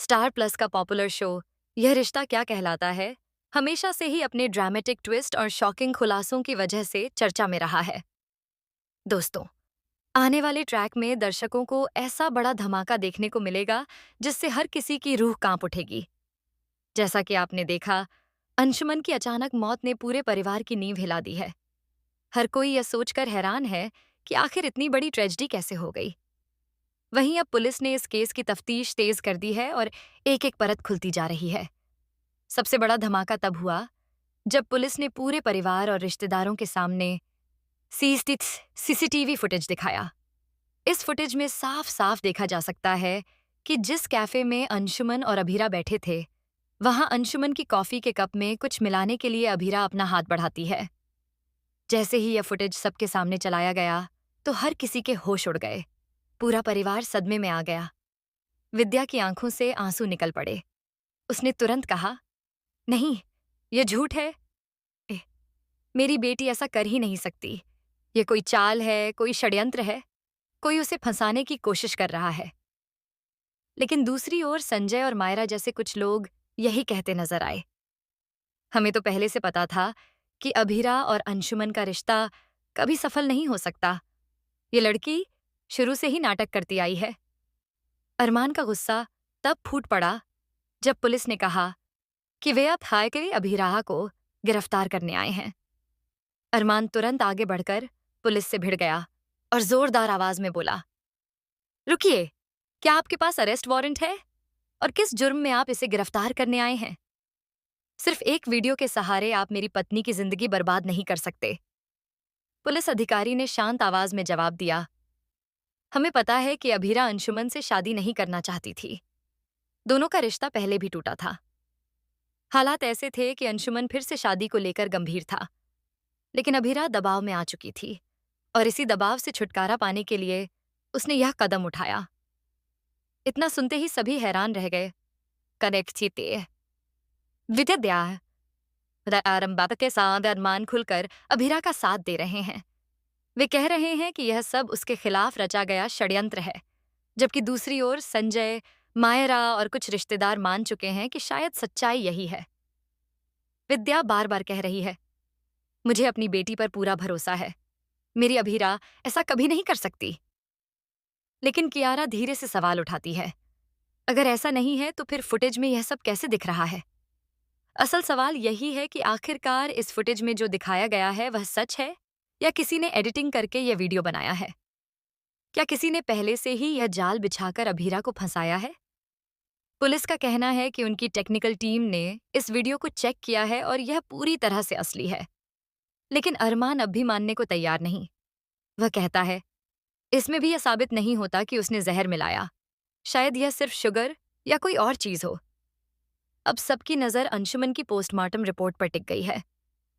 Star plus का popular show यह रिश्ता क्या कहलाता है हमेशा से ही अपने ड्रामेटिक ट्विस्ट और शॉकिंग खुलासों की वजह से चर्चा में रहा है। दोस्तों, आने वाले ट्रैक में दर्शकों को ऐसा बड़ा धमाका देखने को मिलेगा जिससे हर किसी की रूह कांप उठेगी। जैसा कि आपने देखा, अंशुमन की अचानक मौत ने पूरे परिवार की नींव हिला दी है। हर कोई यह सोचकर हैरान है कि आखिर इतनी बड़ी ट्रेजेडी कैसे हो गई। वहीं अब पुलिस ने इस केस की तफ्तीश तेज कर दी है और एक एक परत खुलती जा रही है। सबसे बड़ा धमाका तब हुआ जब पुलिस ने पूरे परिवार और रिश्तेदारों के सामने सीसीटीवी फुटेज दिखाया। इस फुटेज में साफ साफ देखा जा सकता है कि जिस कैफे में अंशुमन और अभीरा बैठे थे, वहां अंशुमन की कॉफी के कप में कुछ मिलाने के लिए अभीरा अपना हाथ बढ़ाती है। जैसे ही यह फुटेज सबके सामने चलाया गया तो हर किसी के होश उड़ गए। पूरा परिवार सदमे में आ गया। विद्या की आंखों से आंसू निकल पड़े। उसने तुरंत कहा, नहीं, यह झूठ है। ए, मेरी बेटी ऐसा कर ही नहीं सकती। ये कोई चाल है, कोई षड्यंत्र है, कोई उसे फंसाने की कोशिश कर रहा है। लेकिन दूसरी ओर संजय और मायरा जैसे कुछ लोग यही कहते नजर आए, हमें तो पहले से पता था कि अभीरा और अंशुमन का रिश्ता कभी सफल नहीं हो सकता। ये लड़की शुरू से ही नाटक करती आई है। अरमान का गुस्सा तब फूट पड़ा जब पुलिस ने कहा कि वे अब हाय के अभीराहा को गिरफ्तार करने आए हैं। अरमान तुरंत आगे बढ़कर पुलिस से भिड़ गया और जोरदार आवाज में बोला, रुकिए, क्या आपके पास अरेस्ट वारंट है? और किस जुर्म में आप इसे गिरफ्तार करने आए हैं? सिर्फ एक वीडियो के सहारे आप मेरी पत्नी की जिंदगी बर्बाद नहीं कर सकते। पुलिस अधिकारी ने शांत आवाज में जवाब दिया, हमें पता है कि अभीरा अंशुमन से शादी नहीं करना चाहती थी। दोनों का रिश्ता पहले भी टूटा था। हालात ऐसे थे कि अंशुमन फिर से शादी को लेकर गंभीर था, लेकिन अभीरा दबाव में आ चुकी थी और इसी दबाव से छुटकारा पाने के लिए उसने यह कदम उठाया। इतना सुनते ही सभी हैरान रह गए। कनेक्ट विद्या आरंभ के साथ अरमान खुलकर अभीरा का साथ दे रहे हैं। वे कह रहे हैं कि यह सब उसके खिलाफ रचा गया षड्यंत्र है, जबकि दूसरी ओर संजय, मायरा और कुछ रिश्तेदार मान चुके हैं कि शायद सच्चाई यही है। विद्या बार बार कह रही है, मुझे अपनी बेटी पर पूरा भरोसा है, मेरी अभीरा ऐसा कभी नहीं कर सकती। लेकिन कियारा धीरे से सवाल उठाती है, अगर ऐसा नहीं है तो फिर फुटेज में यह सब कैसे दिख रहा है? असल सवाल यही है कि आखिरकार इस फुटेज में जो दिखाया गया है वह सच है या किसी ने एडिटिंग करके यह वीडियो बनाया है? क्या किसी ने पहले से ही यह जाल बिछाकर अभीरा को फंसाया है? पुलिस का कहना है कि उनकी टेक्निकल टीम ने इस वीडियो को चेक किया है और यह पूरी तरह से असली है। लेकिन अरमान अब भी मानने को तैयार नहीं। वह कहता है, इसमें भी यह साबित नहीं होता कि उसने जहर मिलाया। शायद यह सिर्फ शुगर या कोई और चीज हो। अब सबकी नजर अंशुमन की पोस्टमार्टम रिपोर्ट पर टिक गई है।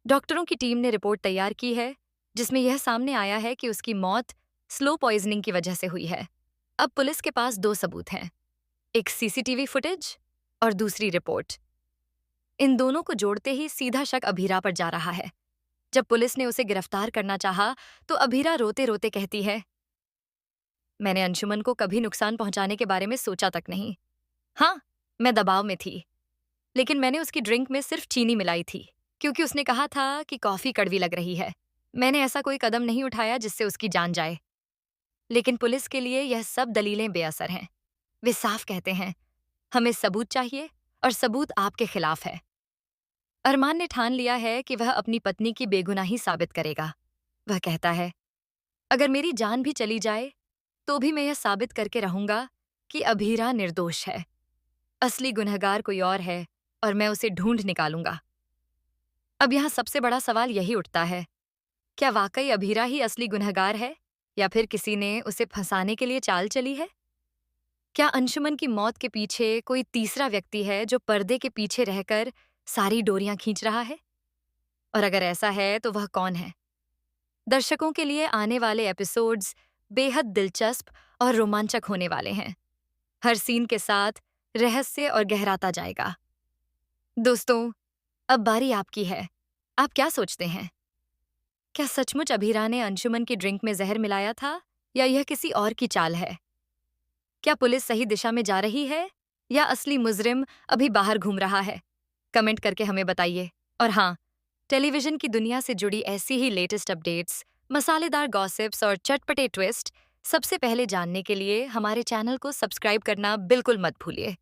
डॉक्टरों की टीम ने रिपोर्ट तैयार की है जिसमें यह सामने आया है कि उसकी मौत स्लो पॉइजनिंग की वजह से हुई है। अब पुलिस के पास दो सबूत हैं, एक सीसीटीवी फुटेज और दूसरी रिपोर्ट। इन दोनों को जोड़ते ही सीधा शक अभीरा पर जा रहा है। जब पुलिस ने उसे गिरफ्तार करना चाहा तो अभीरा रोते रोते कहती है, मैंने अंशुमन को कभी नुकसान पहुंचाने के बारे में सोचा तक नहीं। हाँ, मैं दबाव में थी, लेकिन मैंने उसकी ड्रिंक में सिर्फ चीनी मिलाई थी क्योंकि उसने कहा था कि कॉफी कड़वी लग रही है। मैंने ऐसा कोई कदम नहीं उठाया जिससे उसकी जान जाए। लेकिन पुलिस के लिए यह सब दलीलें बेअसर हैं। वे साफ कहते हैं, हमें सबूत चाहिए और सबूत आपके खिलाफ है। अरमान ने ठान लिया है कि वह अपनी पत्नी की बेगुनाही साबित करेगा। वह कहता है, अगर मेरी जान भी चली जाए तो भी मैं यह साबित करके रहूंगा कि अभीरा निर्दोष है। असली गुनहगार कोई और है और मैं उसे ढूंढ निकालूंगा। अब यहाँ सबसे बड़ा सवाल यही उठता है, क्या वाकई अभीरा ही असली गुनहगार है या फिर किसी ने उसे फंसाने के लिए चाल चली है? क्या अंशुमन की मौत के पीछे कोई तीसरा व्यक्ति है जो पर्दे के पीछे रहकर सारी डोरियां खींच रहा है? और अगर ऐसा है तो वह कौन है? दर्शकों के लिए आने वाले एपिसोड्स बेहद दिलचस्प और रोमांचक होने वाले हैं। हर सीन के साथ रहस्य और गहराता जाएगा। दोस्तों, अब बारी आपकी है। आप क्या सोचते हैं? क्या सचमुच अभीरा ने अंशुमन की ड्रिंक में जहर मिलाया था या यह किसी और की चाल है? क्या पुलिस सही दिशा में जा रही है या असली मुजरिम अभी बाहर घूम रहा है? कमेंट करके हमें बताइए। और हाँ, टेलीविजन की दुनिया से जुड़ी ऐसी ही लेटेस्ट अपडेट्स, मसालेदार गॉसिप्स और चटपटे ट्विस्ट सबसे पहले जानने के लिए हमारे चैनल को सब्सक्राइब करना बिल्कुल मत भूलिए।